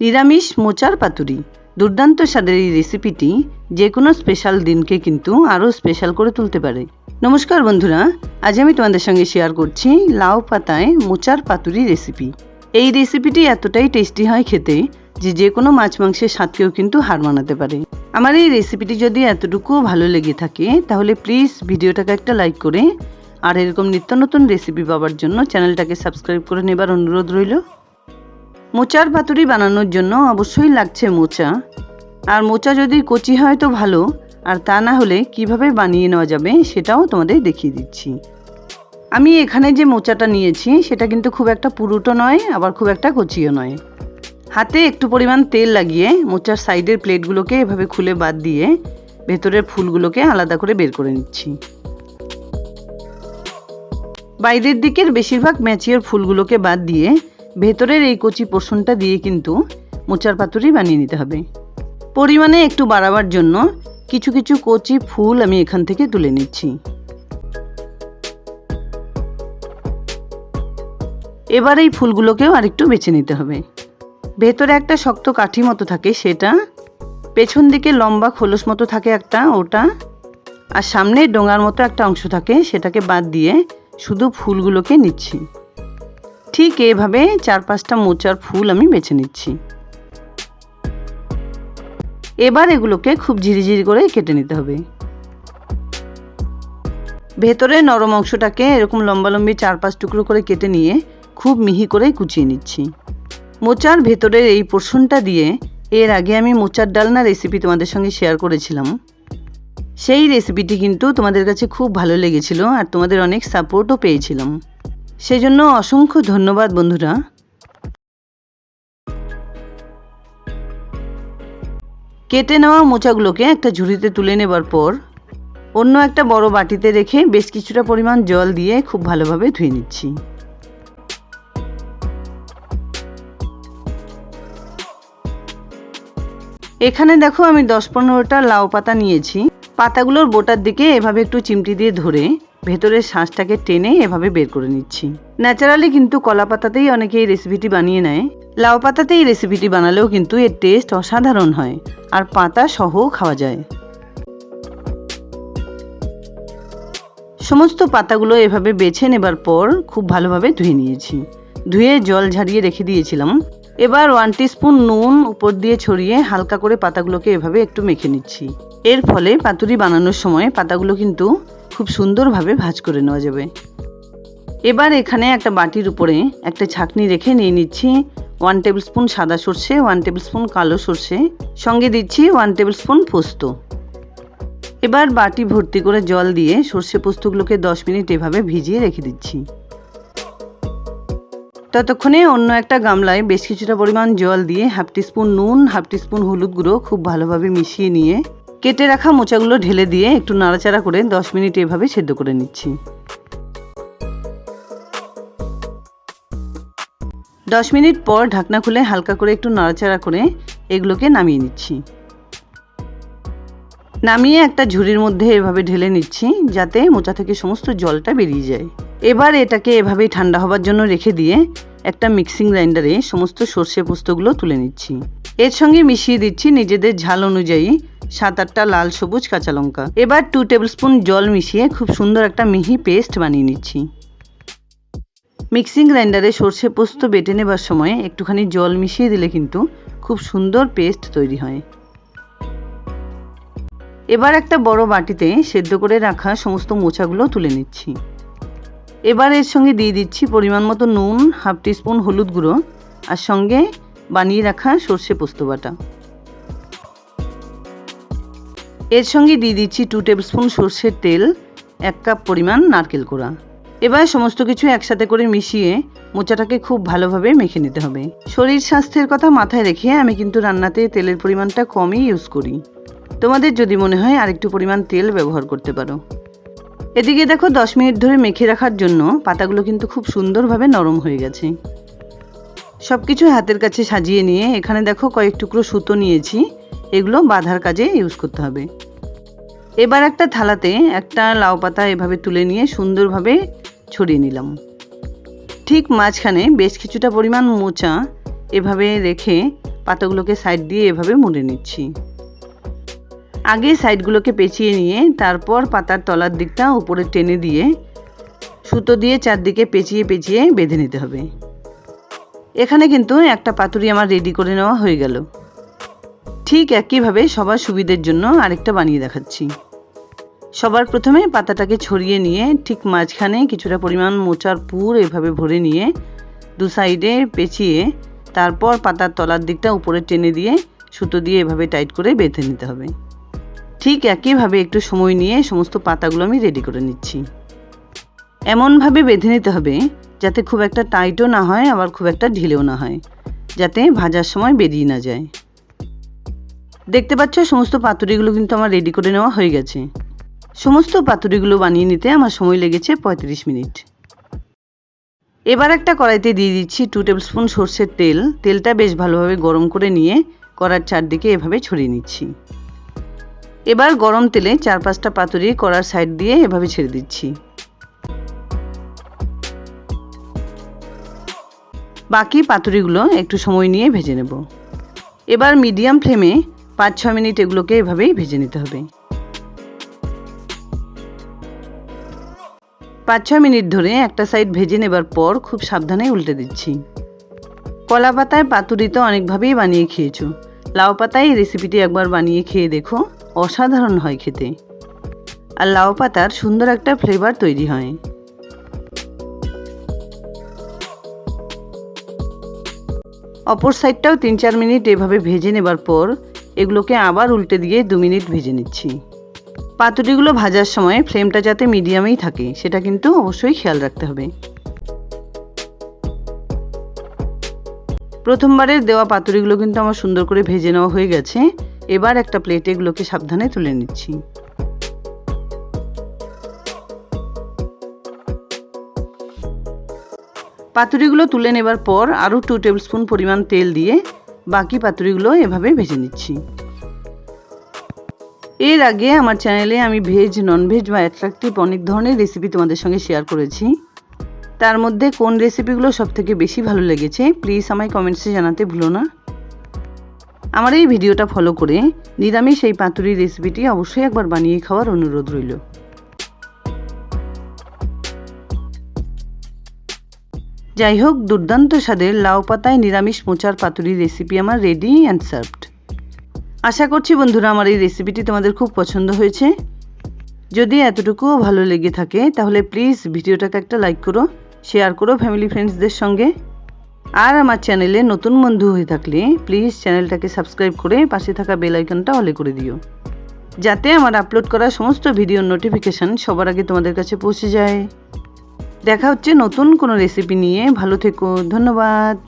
নিরামিষ মোচার পাতুরি। দুর্দান্ত স্বাদের এই রেসিপিটি যে কোনো স্পেশাল দিনকে কিন্তু আরও স্পেশাল করে তুলতে পারে। নমস্কার বন্ধুরা, আজ আমি তোমাদের সঙ্গে শেয়ার করছি লাউ পাতায় মোচার পাতুরি রেসিপি। এই রেসিপিটি এতটাই টেস্টি হয় খেতে যে কোনো মাছ মাংসের স্বাদকেও কিন্তু হার মানাতে পারে। আমার এই রেসিপিটি যদি এতটুকুও ভালো লেগে থাকে তাহলে প্লিজ ভিডিওটাকে একটা লাইক করে আর এরকম নিত্য নতুন রেসিপি পাওয়ার জন্য চ্যানেলটাকে সাবস্ক্রাইব করে নেবার অনুরোধ রইল। মোচার পাতুরি বানানোর জন্য অবশ্যই লাগছে মোচা, আর মোচা যদি কচি হয় তো ভালো, আর তা না হলে কিভাবে বানিয়ে নেওয়া যাবে সেটাও তোমাদের দেখিয়ে দিচ্ছি। আমি এখানে যে মোচাটা নিয়েছি সেটা কিন্তু খুব একটা পুরুটো নয়, আবার খুব একটা কচিও নয়। হাতে একটু পরিমাণ তেল লাগিয়ে মোচার সাইডের প্লেটগুলোকে এভাবে খুলে বাদ দিয়ে ভেতরের ফুলগুলোকে আলাদা করে বের করে নিচ্ছি। বাইরের দিকের বেশিরভাগ ম্যাচিওর ফুলগুলোকে বাদ দিয়ে ভেতরের এই কচি পোর্শনটা দিয়ে কিন্তু মোচার পাতুরি বানিয়ে নিতে হবে। পরিমাণে একটু বাড়াবার জন্য কিছু কিছু কচি ফুল আমি এখান থেকে তুলে নিচ্ছি। এবার এই ফুলগুলোকেও আরেকটু বেছে নিতে হবে। ভেতরে একটা শক্ত কাঠি মতো থাকে সেটা, পেছন দিকে লম্বা খোলস মতো থাকে একটা ওটা, আর সামনে ডোঙার মতো একটা অংশ থাকে সেটাকে বাদ দিয়ে শুধু ফুলগুলোকে নিচ্ছি। ঠিক এইভাবে 4-5টা মোচার ফুল আমি বেছে নিচ্ছি। এবার এগুলোকে খুব ঝিরিঝিরি করে কেটে নিতে হবে। ভেতরে নরম অংশটাকে এরকম লম্বালম্বি 4-5 টুকরো করে কেটে নিয়ে খুব মিহি করে কুচিয়ে নিচ্ছি। মোচার ভেতরের এই পোর্শনটা দিয়ে এর আগে আমি মোচার ডালনা রেসিপি তোমাদের সঙ্গে শেয়ার করেছিলাম। সেই রেসিপিটি কিন্তু তোমাদের কাছে খুব ভালো লেগেছিল আর তোমাদের অনেক সাপোর্টও পেয়েছিলাম, সেজন্য অসংখ্য ধন্যবাদ বন্ধুরা। কেটে নেওয়া মোচাগুলোকে একটা ঝুড়িতে তুলে নেবার পর অন্য একটা বড় বাটিতে রেখে বেশ কিছুটা পরিমাণ জল দিয়ে খুব ভালোভাবে ধুয়ে নিচ্ছি। এখানে দেখো আমি 10-15টা লাউ পাতা নিয়েছি। পাতাগুলোর বোটার দিকে এভাবে একটু চিমটি দিয়ে ধরে ভেতরের শাঁসটাকে টেনে এভাবে বের করে নিচ্ছি। ন্যাচারালি কিন্তু কলা পাতাতেই অনেকে এই রেসিপিটি বানিয়ে নেয়। লাউ পাতাতে এই রেসিপিটি বানালেও কিন্তু এর টেস্ট অসাধারণ হয়, আর পাতা সহ খাওয়া যায়। সমস্ত পাতাগুলো এভাবে বেছে নেবার পর খুব ভালোভাবে ধুয়ে নিয়েছি। ধুয়ে জল ঝারিয়ে রেখে দিয়েছিলাম। এবার 1 টিস্পুন নুন উপর দিয়ে ছড়িয়ে হালকা করে পাতাগুলোকে এভাবে একটু মেখে নিচ্ছি। এর ফলে পাতুরি বানানোর সময় পাতাগুলো কিন্তু খুব সুন্দরভাবে ভাঁজ করে নেওয়া যাবে। এবার এখানে একটা বাটির উপরে একটা ছাঁকনি রেখে নিয়ে নিচ্ছি 1 টেবিল স্পুন সাদা সর্ষে, 1 টেবিল স্পুন কালো সর্ষে, সঙ্গে দিচ্ছি 1 টেবিল স্পুন পোস্ত। এবার বাটি ভর্তি করে জল দিয়ে সর্ষে পোস্তগুলোকে 10 মিনিট এভাবে ভিজিয়ে রেখে দিচ্ছি। ততক্ষণে অন্য একটা গামলায় বেশ কিছুটা পরিমাণ জল দিয়ে 1/2 টিস্পুন নুন, 1/2 টিস্পুন হলুদ গুঁড়ো খুব ভালোভাবে মিশিয়ে নিয়ে কেটে রাখা মোচাগুলো ঢেলে দিয়ে একটু নাড়াচাড়া করে 10 মিনিট এভাবে সেদ্ধ করে নিচ্ছি। 10 মিনিট পর ঢাকনা খুলে হালকা করে একটু নাড়াচাড়া করে এগুলোকে নামিয়ে নিচ্ছি। নামিয়ে একটা ঝুড়ির মধ্যে এভাবে ঢেলে নিচ্ছি যাতে মোচা থেকে সমস্ত জলটা বেরিয়ে যায়। এবার এটাকে এভাবেই ঠান্ডা হবার জন্য রেখে দিয়ে একটা মিক্সিং গ্রাইন্ডারে সমস্ত সর্ষে পোস্তগুলো তুলে নিচ্ছি। এর সঙ্গে মিশিয়ে দিচ্ছি নিজেদের ঝাল অনুযায়ী 7-8টা লাল সবুজ কাঁচা লঙ্কা। এবার 2 টেবিল স্পুন জল মিশিয়ে খুব সুন্দর একটা মিহি পেস্ট বানিয়ে নিচ্ছি। মিক্সিং গ্রাইন্ডারে সর্ষে পোস্ত বেটে নেবার সময় একটুখানি জল মিশিয়ে দিলে কিন্তু খুব সুন্দর পেস্ট তৈরি হয়। এবার একটা বড় বাটিতে সেদ্ধ করে রাখা সমস্ত মোচাগুলো তুলে নিচ্ছি। এবার এর সঙ্গে দিয়ে দিচ্ছি পরিমাণ মতো নুন, 1/2 টিস্পুন হলুদ গুঁড়ো, আর সঙ্গে বানিয়ে রাখা সর্ষে পোস্ত বাটা। এর সঙ্গে দিয়ে দিচ্ছি 2 টেবিল স্পুন সর্ষের তেল, 1 কাপ পরিমাণ নারকেল কোড়া। এবার সমস্ত কিছু একসাথে করে মিশিয়ে মোচাটাকে খুব ভালোভাবে মেখে নিতে হবে। শরীর স্বাস্থ্যের কথা মাথায় রেখে আমি কিন্তু রান্নাতে তেলের পরিমাণটা কমই ইউজ করি। তোমাদের যদি মনে হয় আরেকটু পরিমাণ তেল ব্যবহার করতে পারো। এদিকে দেখো 10 মিনিট ধরে মেখে রাখার জন্য পাতাগুলো কিন্তু খুব সুন্দরভাবে নরম হয়ে গেছে। সব কিছু হাতের কাছে সাজিয়ে নিয়ে এখানে দেখো কয়েক টুকরো সুতো নিয়েছি, এগুলো বাঁধার কাজে ইউজ করতে হবে। এবার একটা থালাতে একটা লাউ পাতা এভাবে তুলে নিয়ে সুন্দরভাবে ছড়িয়ে নিলাম। ঠিক মাঝখানে বেশ কিছুটা পরিমাণ মোচা এভাবে রেখে পাতাগুলোকে সাইড দিয়ে এভাবে মুড়ে নিচ্ছি। আগে সাইডগুলোকে পেঁচিয়ে নিয়ে তারপর পাতার তলার দিকটা উপরে টেনে দিয়ে সুতো দিয়ে চারদিকে পেঁচিয়ে পেঁচিয়ে বেঁধে নিতে হবে। এখানে কিন্তু একটা পাতুরি আমার রেডি করে নেওয়া হয়ে গেল। ঠিক একইভাবে সবার সুবিধের জন্য আরেকটা বানিয়ে দেখাচ্ছি। সবার প্রথমে পাতাটাকে ছড়িয়ে নিয়ে ঠিক মাঝখানে কিছুটা পরিমাণ মোচার পুর এভাবে ভরে নিয়ে দু সাইডে পেঁচিয়ে তারপর পাতার তলার দিকটা উপরে টেনে দিয়ে সুতো দিয়ে এভাবে টাইট করে বেঁধে নিতে হবে। ঠিক একইভাবে একটু সময় নিয়ে সমস্ত পাতাগুলো আমি রেডি করে নিচ্ছি। এমনভাবে বেঁধে নিতে হবে যাতে খুব একটা টাইটও না হয় আবার খুব একটা ঢিলেও না হয়, যাতে ভাজার সময় বেরিয়ে না যায়। দেখতে পাচ্ছ সমস্ত পাতুরিগুলো কিন্তু আমার রেডি করে নেওয়া হয়ে গেছে। সমস্ত পাতুরিগুলো বানিয়ে নিতে আমার সময় লেগেছে 35 মিনিট। এবার একটা কড়াইতে দিয়ে দিচ্ছি 2 টেবিল স্পুন সরষের তেল। তেলটা বেশ ভালোভাবে গরম করে নিয়ে কড়ার চারদিকে এভাবে ছড়িয়ে নিচ্ছি। এবার গরম তেলে 4-5টা পাতুরি কড়ার সাইড দিয়ে এভাবে ছেড়ে দিচ্ছি। বাকি পাতুরিগুলো একটু সময় নিয়ে ভেজে নেব। এবার মিডিয়াম ফ্লেমে 5-6 মিনিট এগুলোকে এভাবেই ভেজে নিতে হবে। 5-6 মিনিট ধরে একটা সাইড ভেজে নেবার পর খুব সাবধানে উল্টে দিচ্ছি। কলা পাতায় পাতুরি তো অনেকভাবেই বানিয়ে খেয়েছো, লাউ পাতায় এই রেসিপিটি একবার বানিয়ে খেয়ে দেখো, অসাধারণ হয় খেতে। আর লাউ পাতার সুন্দর একটা ফ্লেভার তৈরি হয়। অপর সাইডটাও 3-4 মিনিট এভাবে ভেজে নেবার পর এগুলোকে আবার উল্টে দিয়ে 2 মিনিট ভেজে নিচ্ছি। পাতুরিগুলো ভাজার সময় ফ্লেমটা যাতে মিডিয়ামেই থাকে সেটা কিন্তু অবশ্যই খেয়াল রাখতে হবে। প্রথমবারের দেওয়া পাতুরিগুলো কিন্তু আমার সুন্দর করে ভেজে নেওয়া হয়ে গেছে। এবার একটা প্লেটে এগুলোকে সাবধানে তুলে নিচ্ছি। পাতুরিগুলো তুলে নেবার পর আরও 2 টেবিল স্পুন পরিমাণ তেল দিয়ে বাকি পাতুরিগুলো এভাবে ভেজে নিচ্ছি। এর আগে আমার চ্যানেলে আমি ভেজ, ননভেজ বা অ্যাট্রাকটিভ অনেক ধরনের রেসিপি তোমাদের সঙ্গে শেয়ার করেছি। তার মধ্যে কোন রেসিপিগুলো সবথেকে বেশি ভালো লেগেছে প্লিজ আমায় কমেন্টসে জানাতে ভুলো না। আমার এই ভিডিওটা ফলো করে নিরামিষ এই পাতুরি রেসিপিটি অবশ্যই একবার বানিয়ে খাওয়ার অনুরোধ রইল। যাই হোক, দুর্দান্ত স্বাদের লাউ পাতায় নিরামিষ মোচার পাতুরি রেসিপি আমার রেডি অ্যান্ড সার্ভড। আশা করছি বন্ধুরা আমার এই রেসিপিটি তোমাদের খুব পছন্দ হয়েছে। যদি এতটুকুও ভালো লেগে থাকে তাহলে প্লিজ ভিডিওটাকে একটা লাইক করো, শেয়ার করো ফ্যামিলি ফ্রেন্ডসদের সঙ্গে। আর আমার চ্যানেলে নতুন বন্ধু হয়ে থাকলে প্লিজ চ্যানেলটাকে সাবস্ক্রাইব করে পাশে থাকা বেল আইকনটা অলে করে দিও, যাতে আমার আপলোড করা সমস্ত ভিডিওর নোটিফিকেশান সবার আগে তোমাদের কাছে পৌঁছে যায়। দেখা হচ্ছে নতুন কোনো রেসিপি নিয়ে। ভালো থেকো, ধন্যবাদ।